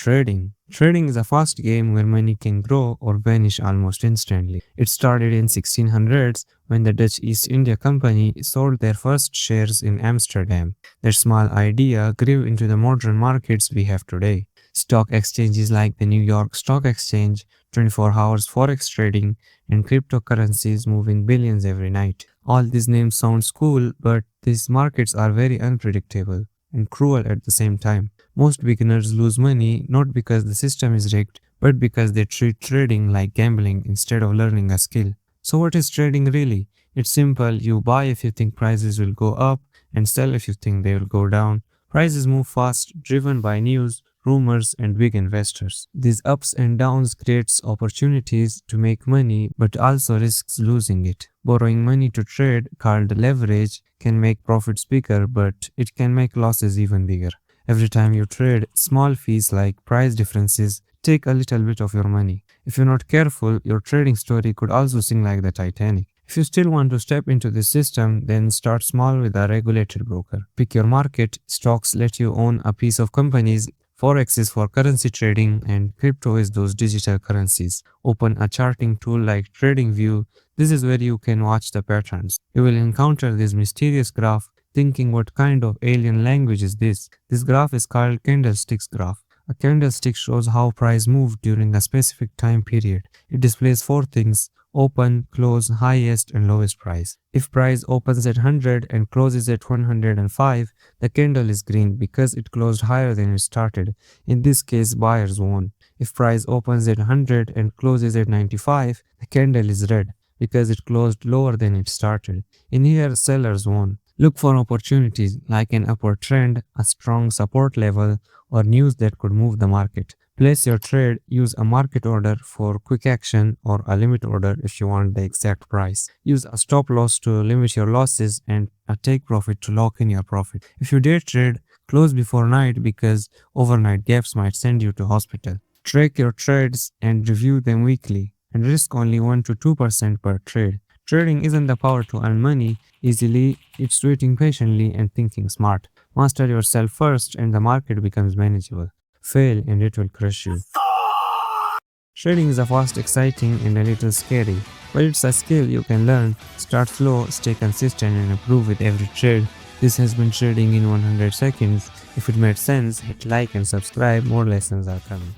Trading. Trading is a fast game where money can grow or vanish almost instantly. It started in 1600s when the Dutch East India Company sold their first shares in Amsterdam. That small idea grew into the modern markets we have today. Stock exchanges like the New York Stock Exchange, 24 hours forex trading, and cryptocurrencies moving billions every night. All these names sound cool, but these markets are very unpredictable and cruel at the same time. Most beginners lose money not because the system is rigged, but because they treat trading like gambling instead of learning a skill. So, what is trading really? It's simple: you buy if you think prices will go up, and sell if you think they will go down. Prices move fast, driven by news, rumors, and big investors. These ups and downs creates opportunities to make money, but also risks losing it. Borrowing money to trade, called leverage, can make profits bigger, but it can make losses even bigger. Every time you trade, small fees like price differences take a little bit of your money. If you're not careful, your trading story could also sink like the Titanic. If you still want to step into this system, then start small with a regulated broker. Pick your market. Stocks let you own a piece of companies. Forex is for currency trading, and crypto is those digital currencies. Open a charting tool like TradingView. This is where you can watch the patterns. You will encounter this mysterious graph, thinking, what kind of alien language is this? This graph is called candlesticks graph. A candlestick shows how price moved during a specific time period. It displays four things: open, close, highest, and lowest price. If price opens at 100 and closes at 105, the candle is green because it closed higher than it started. In this case, buyers won. If price opens at 100 and closes at 95, the candle is red because it closed lower than it started. In here, sellers won. Look for opportunities like an upward trend, a strong support level, or news that could move the market. Place your trade. Use a market order for quick action or a limit order if you want the exact price. Use a stop loss to limit your losses and a take profit to lock in your profit. If you day trade, close before night because overnight gaps might send you to hospital. Track your trades and review them weekly, and risk only 1 to 2% per trade. Trading isn't the power to earn money easily, it's waiting patiently and thinking smart. Master yourself first and the market becomes manageable. Fail and it will crush you. Trading is a fast, exciting, and a little scary, but it's a skill you can learn. Start slow, stay consistent, and improve with every trade. This has been Trading in 100 Seconds. If it made sense, hit like and subscribe. More lessons are coming.